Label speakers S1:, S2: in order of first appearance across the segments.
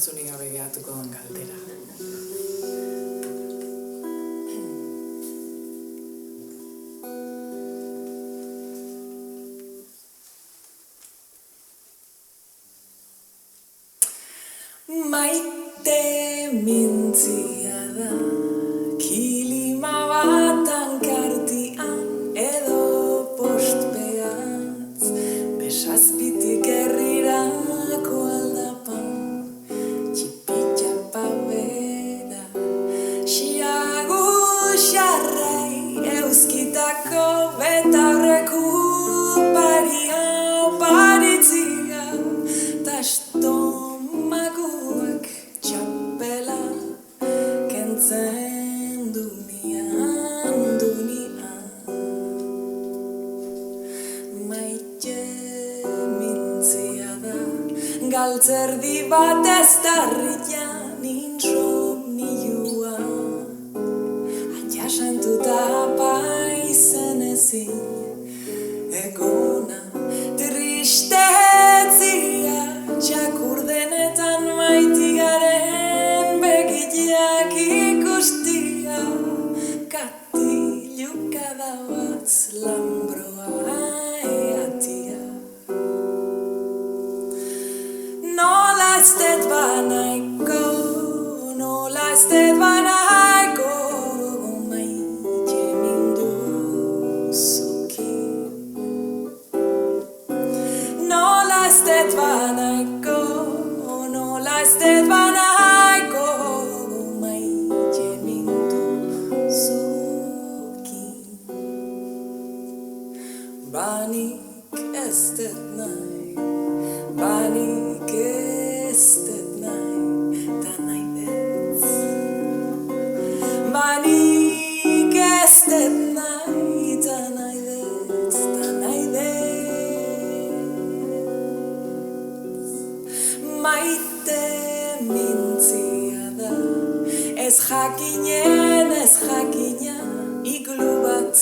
S1: erantzunik gabe geratuko den galdera. Maite mintzia da, kilima bat ankartian edo postpeatz, besazpitik herrirako aldapan, txipitxapa bera, xiagu xarrai euskitako betaurreku paria oparitzia, tasto maguak txapela kentzen dunian maite mintzia da galtzerdi bat ez darrian insomnioa atxasantuta paizen ezin egona tristetzia txakurdenetan maitigaren begiak ikustia katiluka dauatz lambroa eatia nola ez dut banaiko maite minduzuki nola ez dut banaiko maite minduzuki banik ez dut nahi ta nahi dut banik ez dut nahi ta nahi dut maite mintzia da ez jakina iglu bat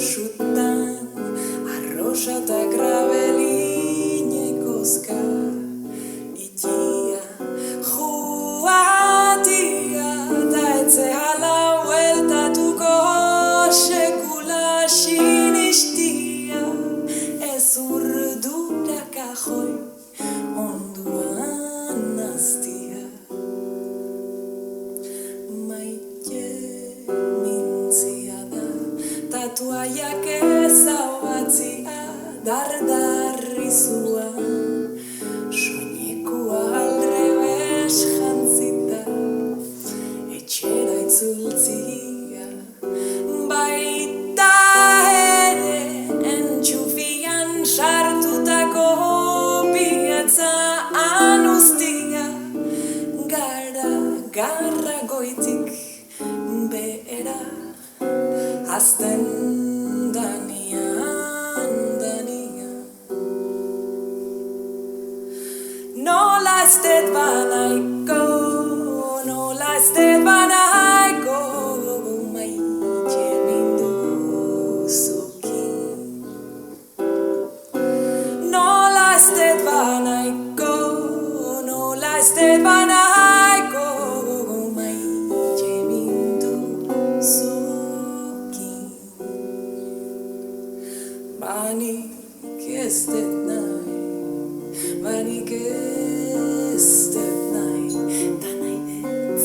S1: sutan arrosa eta grabelinekozka itia juatia da etzehala hueltatuko sekula sinistia ez urdura kajoi onduan naztia maite mintzia da tatuaiak ezabatzia dardarrizua soinekua alrebes jantzita etxera itzultzia baita ere entxufian sartutako piatza anustia garra goitik behera azten danian nola ez dut banaiko maite minduzuki nola ez dut banaiko maite minduzuki banik ez dut nahi ta nahi dut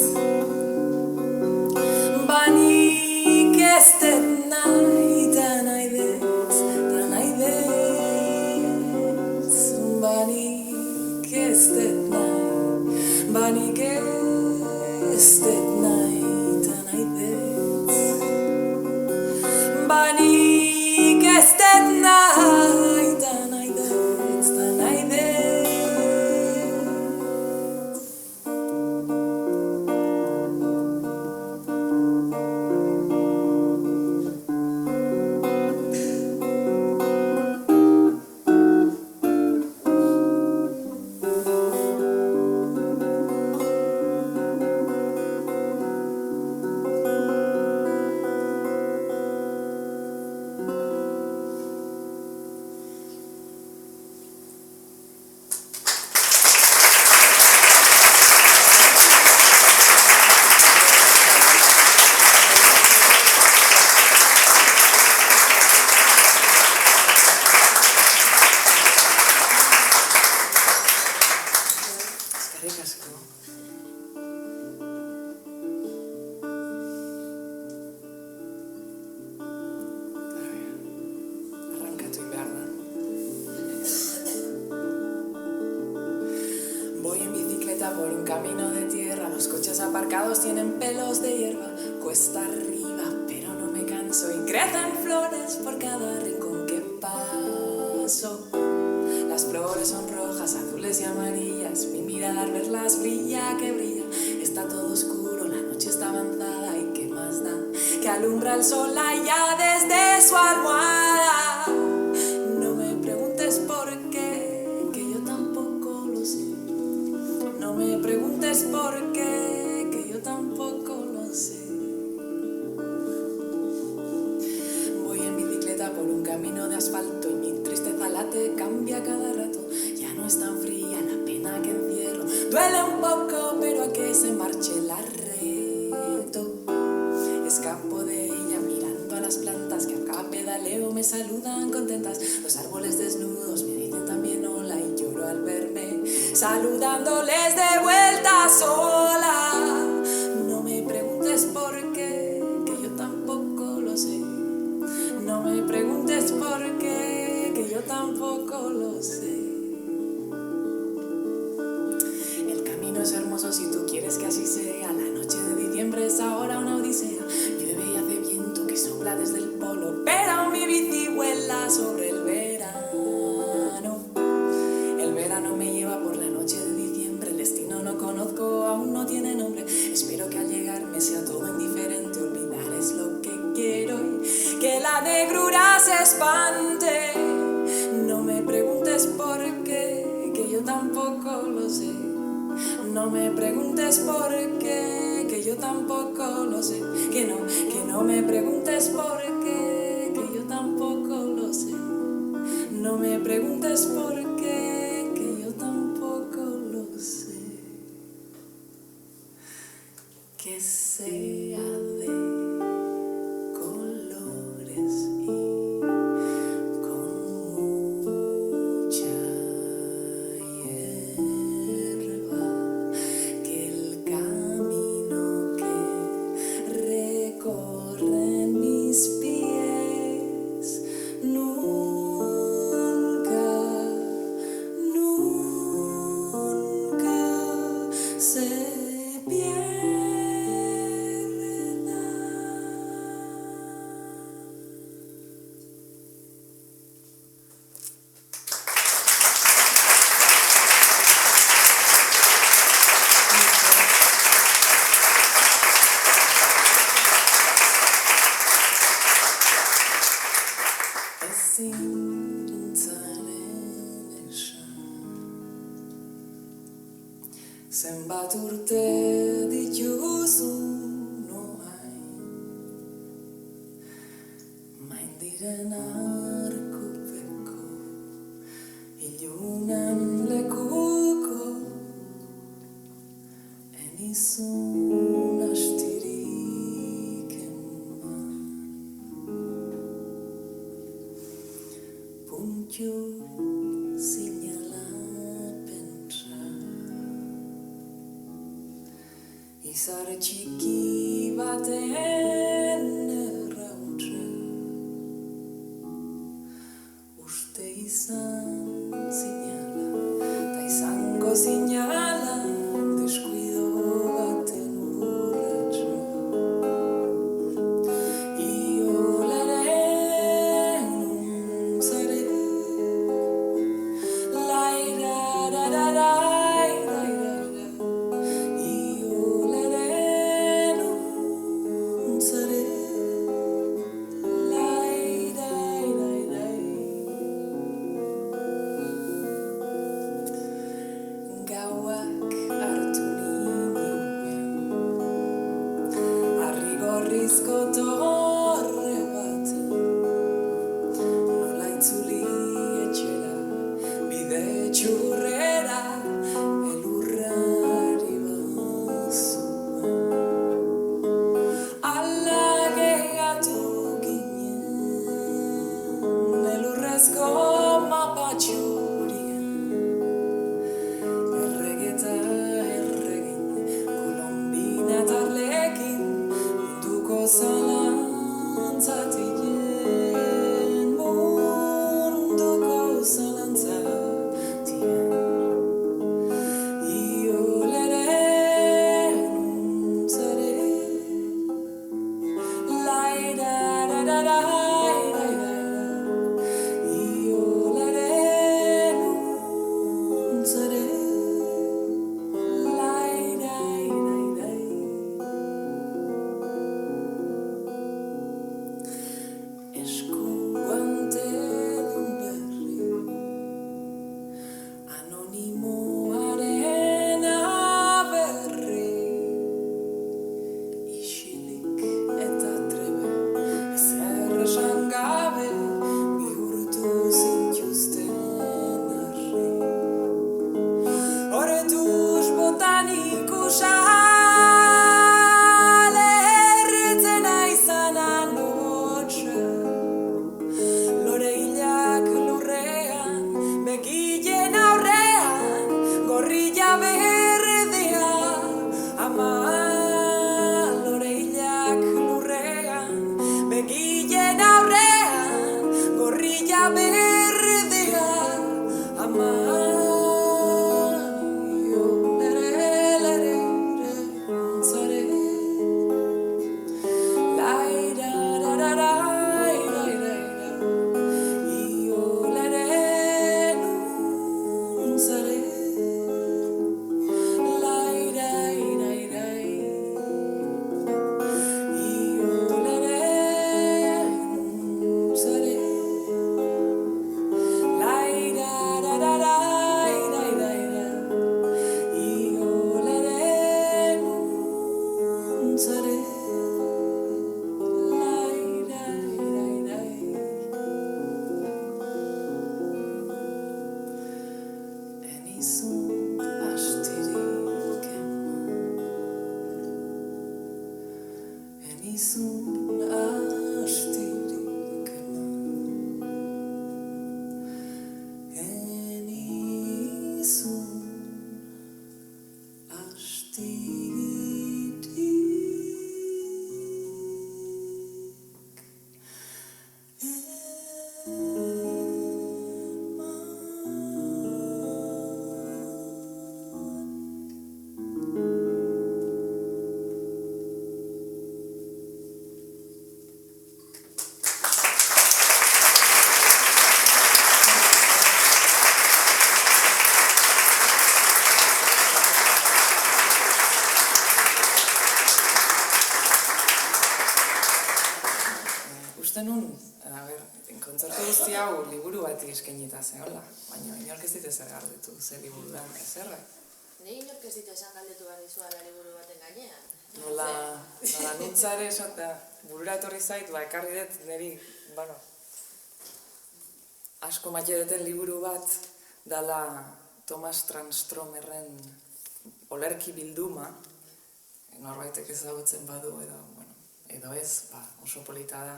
S1: banik ez dut nahi ta nahi dut banik ez dut nahi ta nahi dut banik ez dut nahi ta nahi dut camino de tierra, los coches aparcados tienen pelos de hierba, cuesta arriba, pero no me canso y crecen flores por cada rincón que paso. Las flores son rojas, azules y amarillas, mi mirada al verlas brilla que brilla. Está todo oscuro, la noche está avanzada y qué más da que alumbra el sol allá desde su almohada. No me preguntes por qué, que yo tampoco lo sé. No me preguntes por qué, que yo tampoco lo sé. Voy en bicicleta por un camino de asfalto y mi tristeza late, cambia cada rato. Ya no es tan fría la pena que encierro. Duele un poco, pero a que se marche la reto. Escapo de ella mirando a las plantas que a cada pedaleo me saludan contentas. Los árboles desnudos me dicen también hola y lloro al verme saludándoles de vuelta sola. No me preguntes por qué, que yo tampoco lo sé. No me preguntes por qué, que yo tampoco lo sé. El camino es hermoso si tú quieres que así sea. La noche de diciembre es ahora una odisea. Llueve y hace viento que sopla desde el polo, pero mi bici vuela sobre el verano. El verano me lleva por la noche de diciembre. El destino no conozco, aún no tiene nombre. Espero que al llegar me sea todo indiferente. Olvidar es lo que quiero y que la negrura se espante. No me preguntes por qué, que yo tampoco lo sé. No me preguntes por qué, que yo tampoco lo sé. Que no me preguntes por qué, que yo tampoco lo sé. No me preguntes por qué, que yo tampoco lo sé. Que sea de colores y con mucha hierba, que el camino que recorren mis pies nunca se pierda. Ezintzaren esan zenbat urte dituzu noain main diren arkupeko ilunan lekuko enizun astirik eman puntu zinala pentsa izar txiki baten errautsa uste izan zinala ta izango zinala deskuido baten urratsa. Gauak hartu ninduen arrigorrizko torre bat nola itzuli etxera bide txurrera elurrari bazuan ala gehiatu ginen elurrezko mapatxurien erregeta erregin kolombina tarlekin munduko zalantzatien munduko zalantzatien iolere kontzertu guzti hau liburu bati eskainita zehola, baina inork ez dit ezer galdetu, ze liburu da ezerra.
S2: Ni inork ez dit esan galdetu behar dizuala liburu baten gainean.
S1: Nola nintzare esatea, burura etorri zait, ekarri dut niri, asko maite duten liburu bat, dala Thomas Transtromerren olerki bilduma, norbaitek ezagutzen badu edo ez, oso polita da,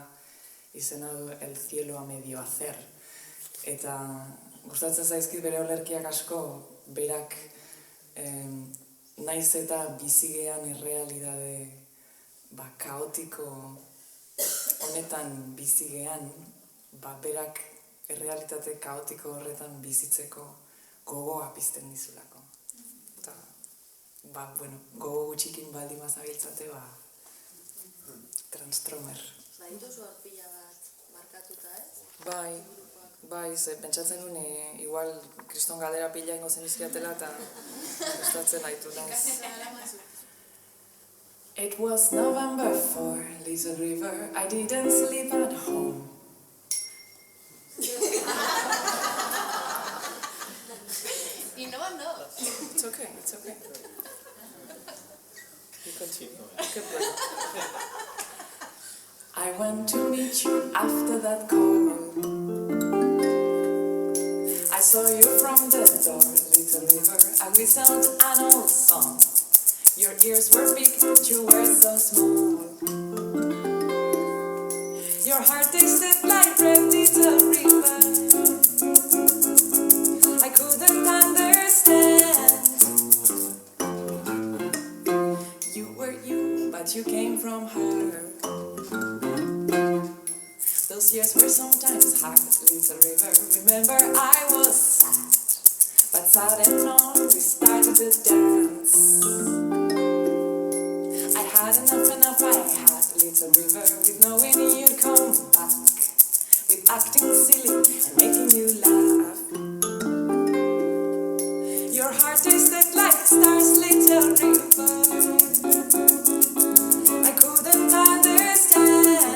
S1: izena du El cielo a medio hacer. Eta gustatzen zaizkit bere olerkiak asko, berak naiz eta bizigean errealidade kaotiko honetan bizigean, berak errealitate kaotiko horretan bizitzeko gogoa pizten dizulako. Eta, gogo gutxikin baldin mazabiltzate, Transtromer.
S2: Dituzu pila bat markatuta, ez?
S1: Bai, pentsatzen nuen, igual kriston galdera pila ingo zen izkiatela eta gustatzen haitu naiz. It was November 4, Little River, I didn't sleep at home.
S2: Y no.
S1: It's okay. You continue. Good work. I went to meet you after that call. I saw you from the door, Little River. I whistled an old song. Your ears were big, but you were so small. Your heart tasted like red, Little River. I couldn't understand. You were you, but you came from her. Those years were sometimes hard, Little River. Remember, I was sad, but sad and all, we started to dance. I had enough, I had, Little River, with knowing you'd come acting silly and making you laugh. Your heart tasted like stars, little river. I couldn't understand.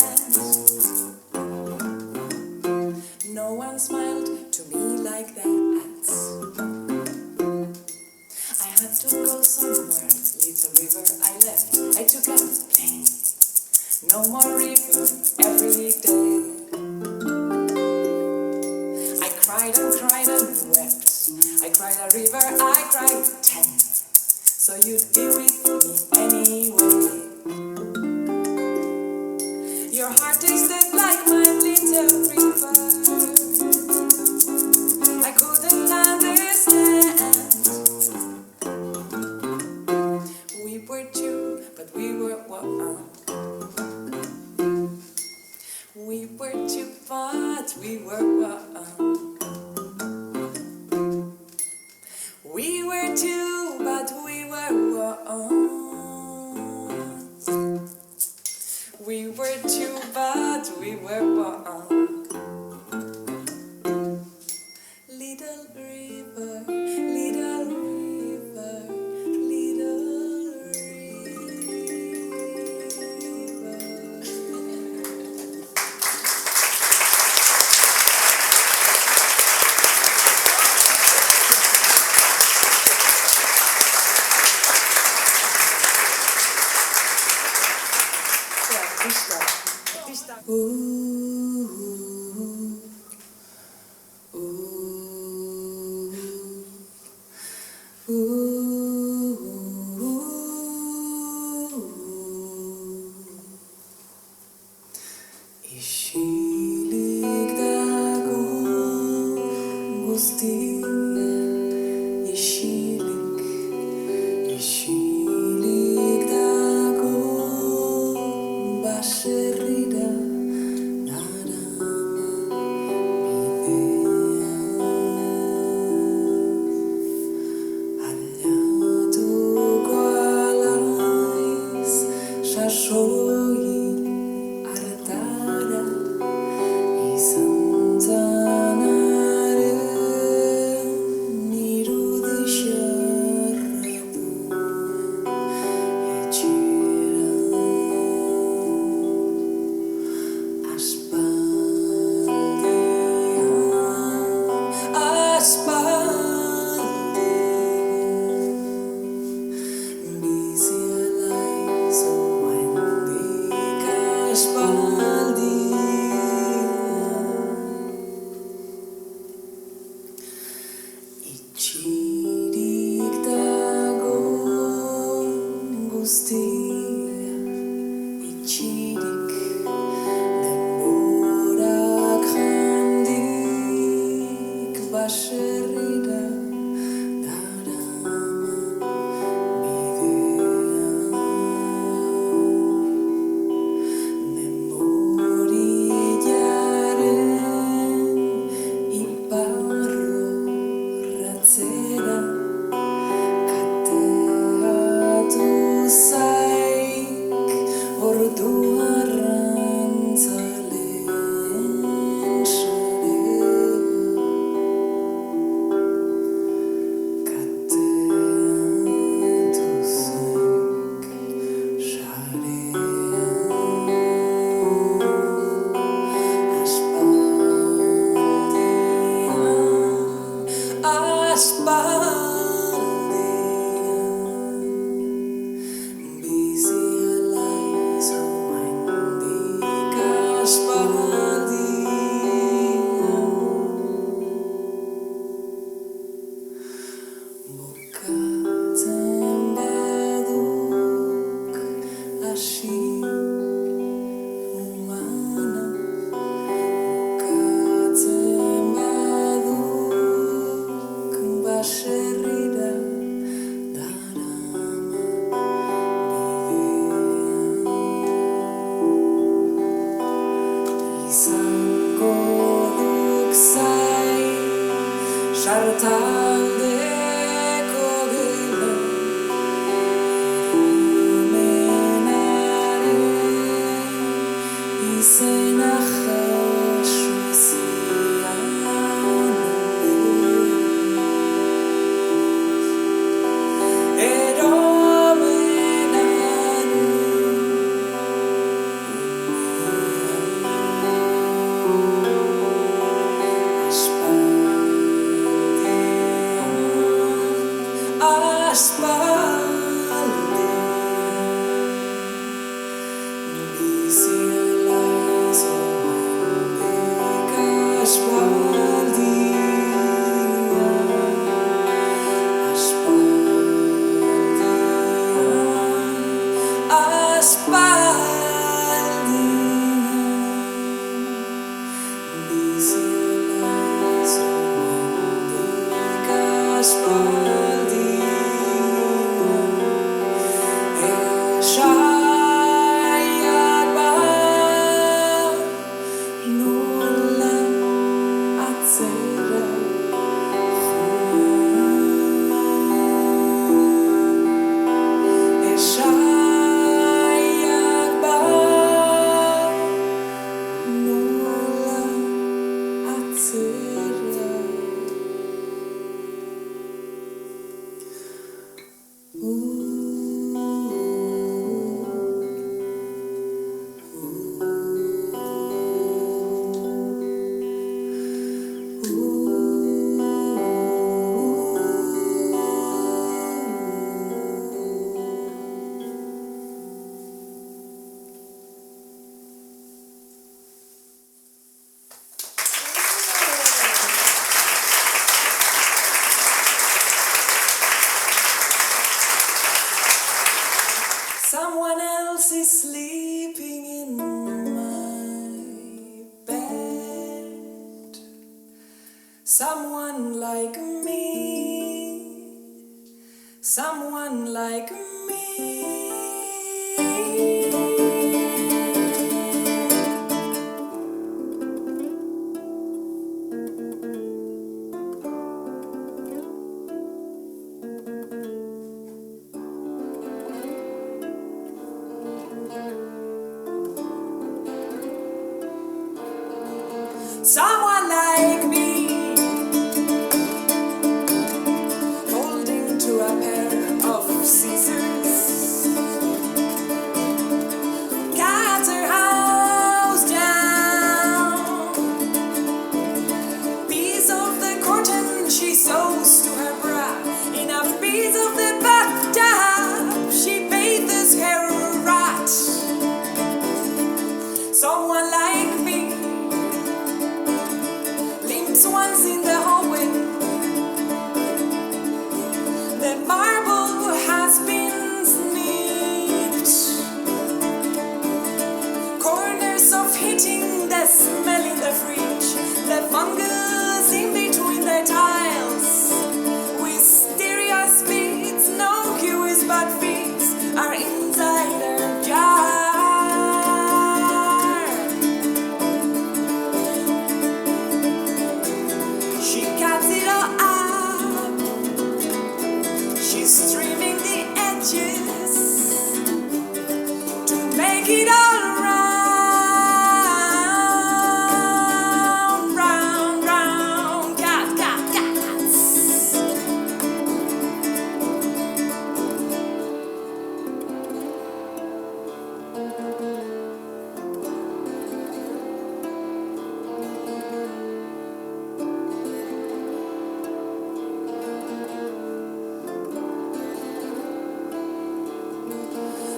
S1: No one smiled to me like that. I had to go somewhere, little river I left. I took a plane. No more river every day. I cried and wept. I cried a river, I cried 10. So you'd be with me anyway. Your heart tasted like my little river. I couldn't understand. We were two, but we were one. We were two, but we were one. We were two, but we were one. We were two, but we were one. Little river, little river, little river. Isilik dago guztia, isilik dago baserrira Itxirik dago guztia, itxirik denborak handik baserrira daraman bidean. Memoriaren iparrorratzera kateatu zaik ordu arrantzaleen sarea. Kateatu zaik sarea. Aspaldian bizi alaiz oraindik aspaldian. Bukatzen baduk hasi humana. Bukatzen baduk baserrira daraman bidean. Izango duk zai sartaldeko gela menaren izena jaso ezin. Someone like me, someone like me. Someone like me, holding to a pair of scissors, cut her house down, piece of the curtain she sews to her bra, enough piece of the bathtub she bathes her rat. Someone like me, once in the hallway, the marble has been snipped, corners of heating, the smell in the fridge, the fungus in between the tiles, wisteria spits, no cures but feet are inside her jar. She's trimming the edges to make it all round, round, round, cats.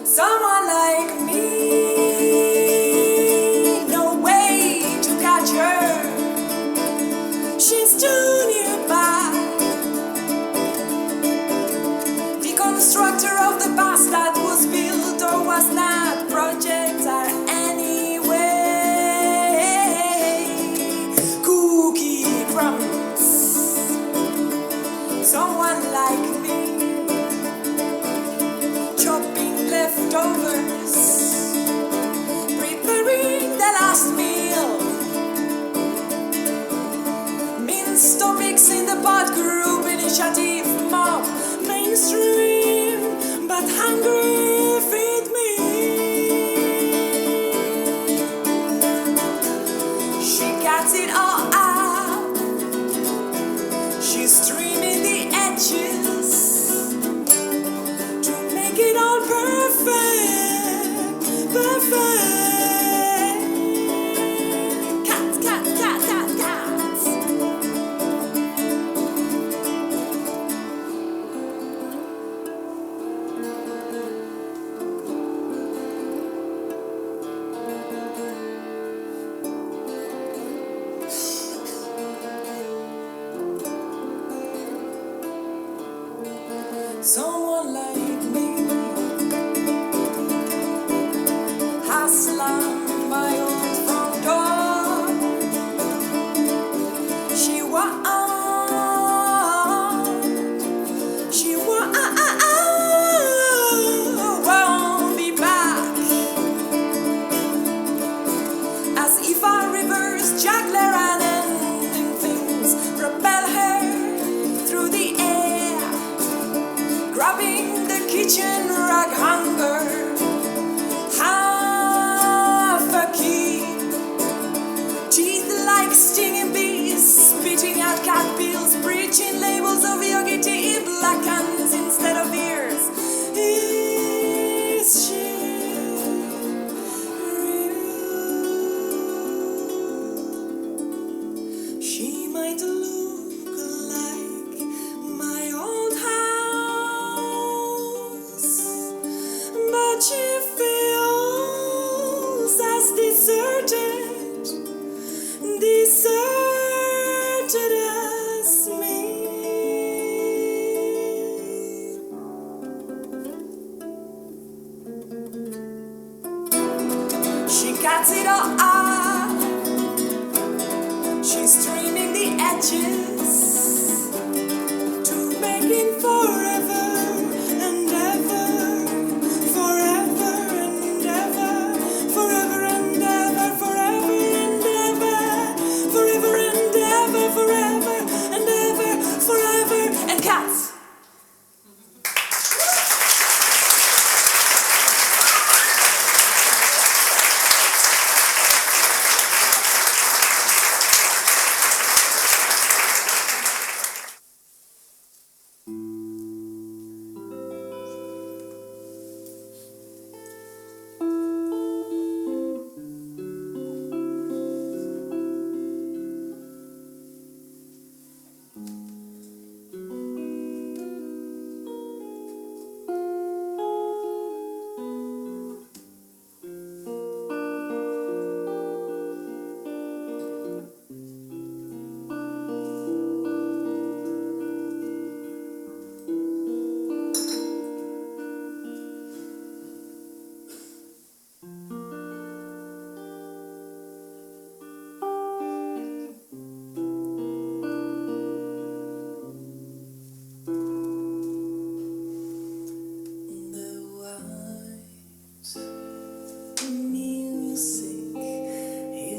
S1: Someone like me, no way to catch her. She's too nearby. The constructor of the past that was built or was not. Projects are anyway cookie crumbs. Someone like me, chopping leftovers, preparing the last meal, minced topics in the pot group initiative mob, mainstream but hungry, feed me. She cuts it all up, she's trimming the edges, it all perfect, perfect. Cats. Someone like me slammed my old front door. She won't be back, as if a reverse juggler and ending things propel her through the air, grabbing the kitchen rug hunger. Teeth like stinging bees, spitting out cat pills, preaching labels of yogurt, black hands instead of ears. Is she real? She might look like my old house, but she feels as deserted as me. She cuts it all up, she's trimming the edges. sketches to making forever and ever, forever and ever, forever and ever, forever and ever, forever and ever, forever and ever, forever and cats.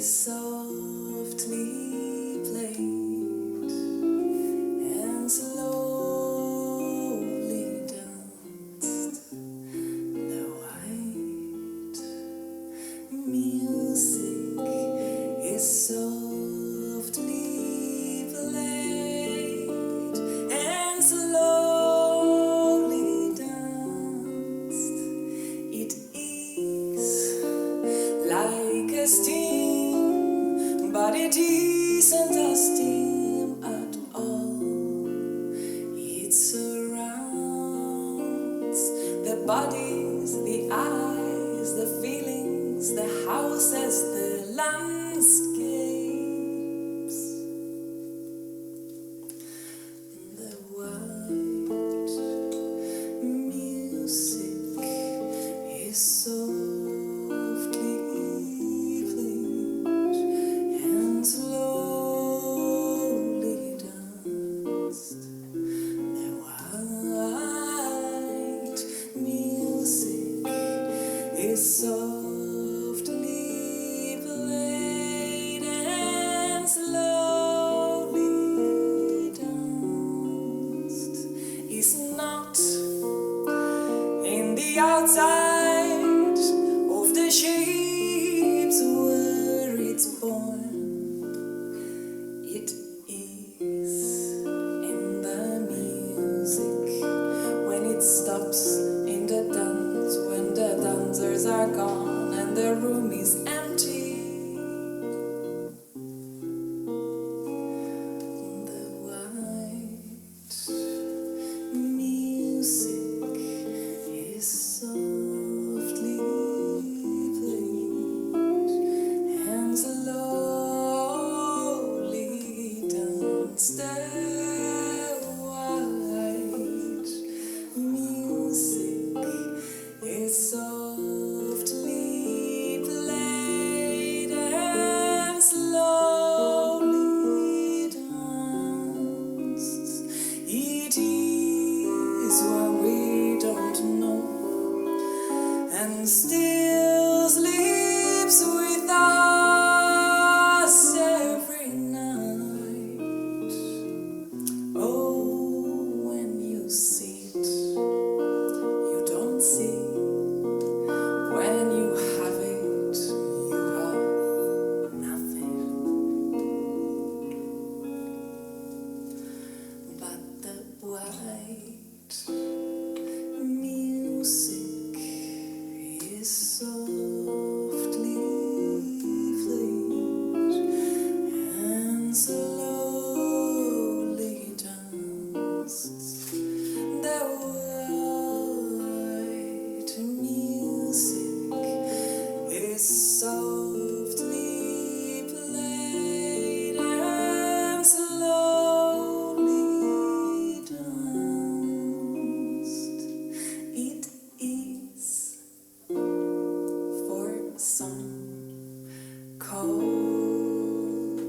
S1: Softly played and slowly danced. The white music is softly played and slowly danced. It is like a steam, but it isn't a steam at all. It surrounds the bodies, the eyes, the feelings, the houses, the landscapes. The white music is softly played and slowly danced. The white music is softly played and slowly danced. It's not in the outside of the shapes where it's born. It is in the music when it stops in the dance, when the dancers are gone and the room is empty. The white music is softly played and slowly danced. The white music is softly played and slowly danced. It is what we don't know and still sleeps with us every night. Oh, when you see it, you don't see. When you have it, you have nothing. But the white music is softly played and slowly danced. The white music is softly played and slowly danced. It is for some cold,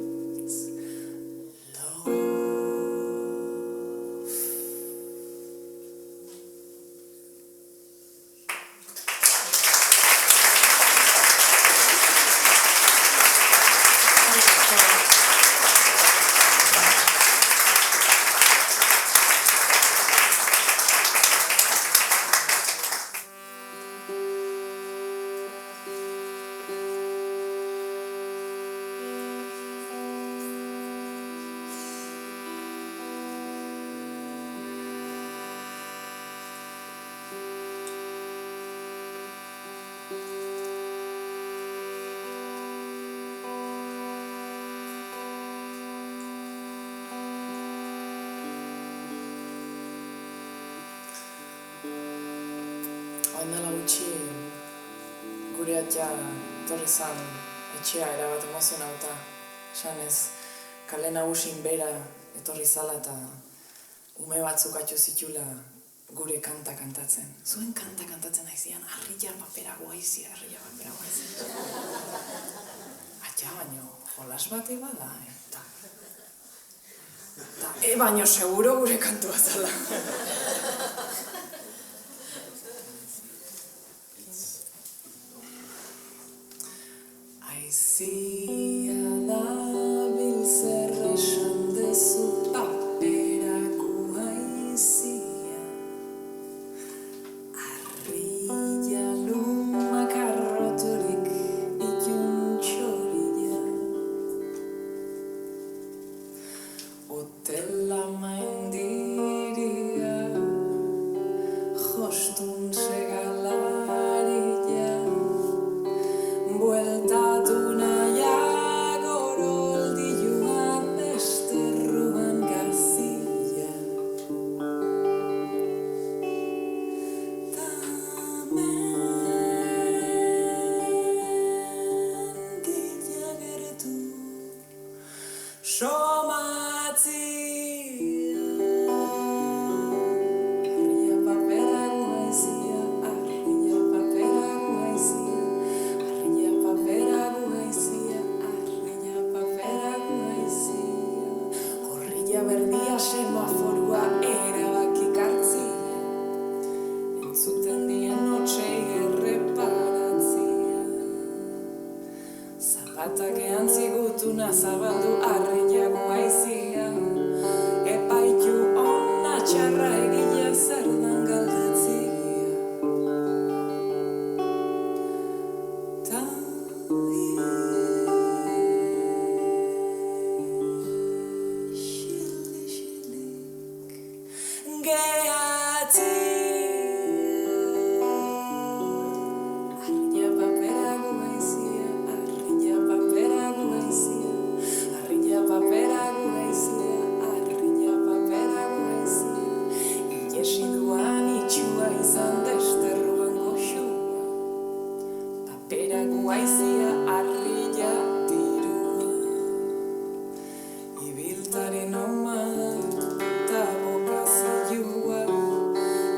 S1: Oindala gutxi gure atia etorri zan etxea erabat emozionauta. Esanez, kale nagusin bera etorri zala eta ume batzuk atxu zitula gure kanta kantatzen. Zuen kanta kantatzen aizian, arria papera guaizia, arria papera guaizia. Atia baino, jolas bate bada, eta baino seguro gure kantua zala. Aizia dabil zer esan dezu paperako aizia. Arria lumak arroturik itun txorila. Hotela maindiria, jostun segalaria. Bueltatu nahiak oroldi joan esterruan gazia. Ta mendila gertu somatzia. Arria papera guaizia, arria papera guaizia. Arria papera guaizia, arria papera guaizia. Korrila berdia semaforua erabakik hartzia. Entzuten dien hotxei erreparatzia. Zapatak eantzi gutuna zabaldu arria guaizia. Epaitu ona txarra egila zerdan galdetzia. Ta isilik gehatzia. Arria papera guaizia, arria papera guaizia. Arria papera guaizia, arria papera guaizia. Iesi duan itxua izan desterruan goxua. Papera guaizia, arria tirua. Ibiltari nomad eta bokazioa.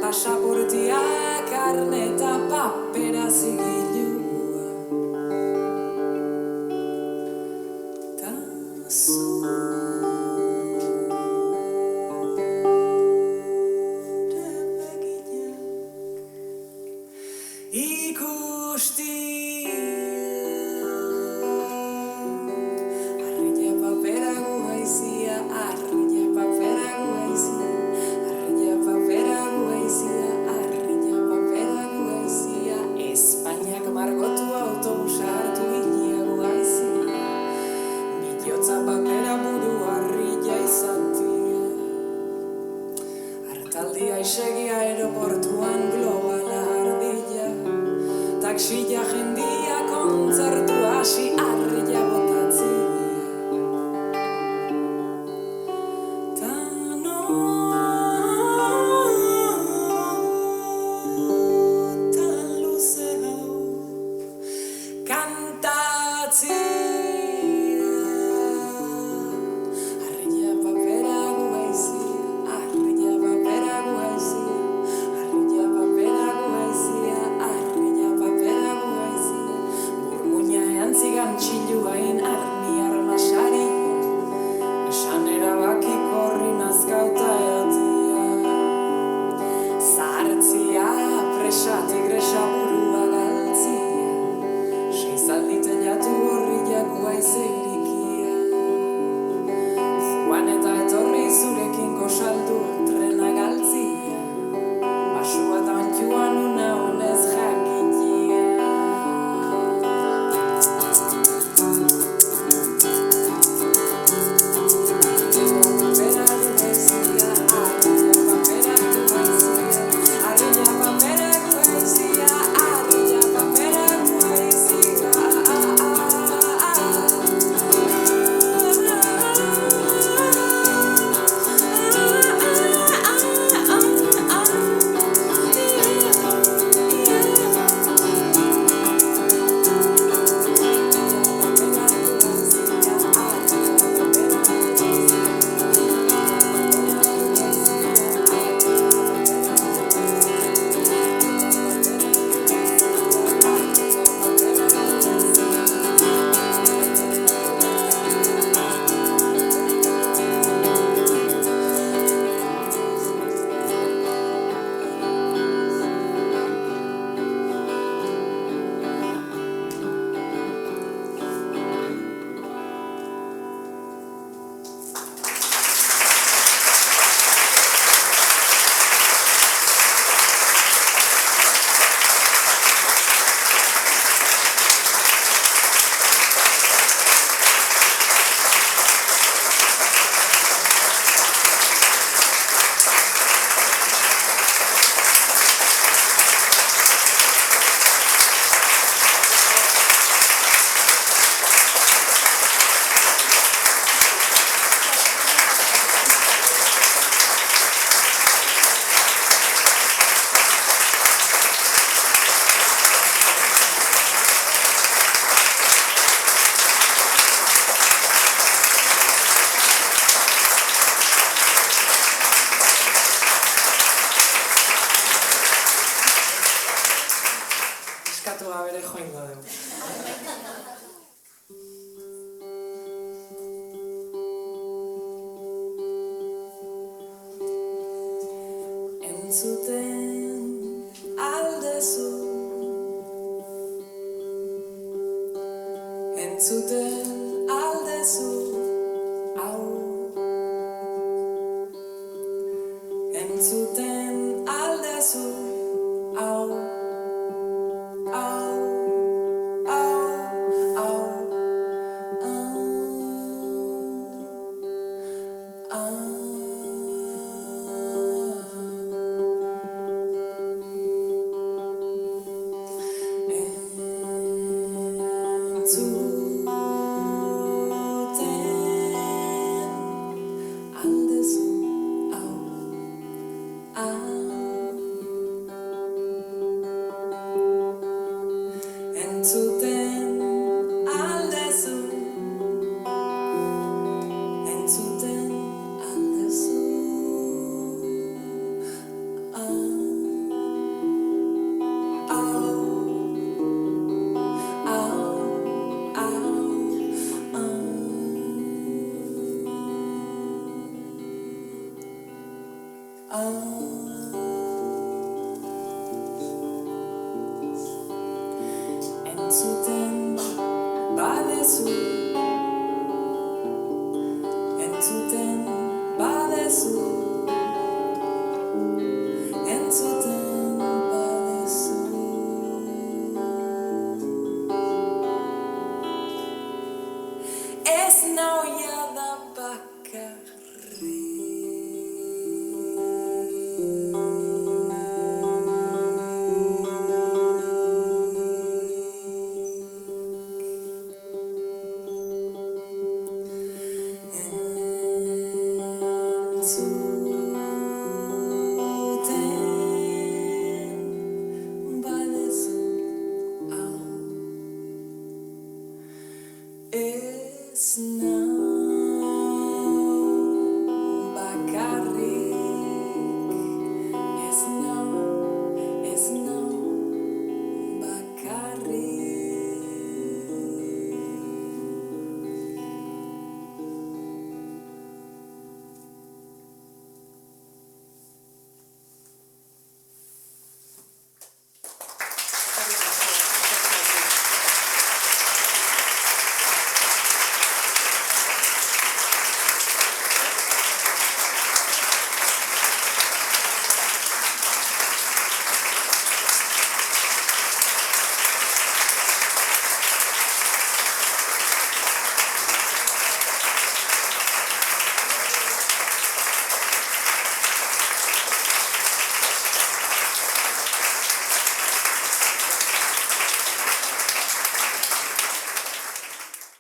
S1: Pasaportiak karne eta papera zigilua. Ta zure begiak ikustia. Arria papera guaizia, arria papera guaizia. Arria papera guaizia, arria papera guaizia. Espainiak margotu autobusa hartu gilia guaizia. Bihotza papera entzuten aldezu, entzuten aldezu, hau, entzuten aldezu, hau, hau, hau, hau, entzuten aldezu, entzuten aldezu, entzuten badezu, entzuten badezu, entzuten badezu. Ez nauia da entzuten badezu, hau, ez nauia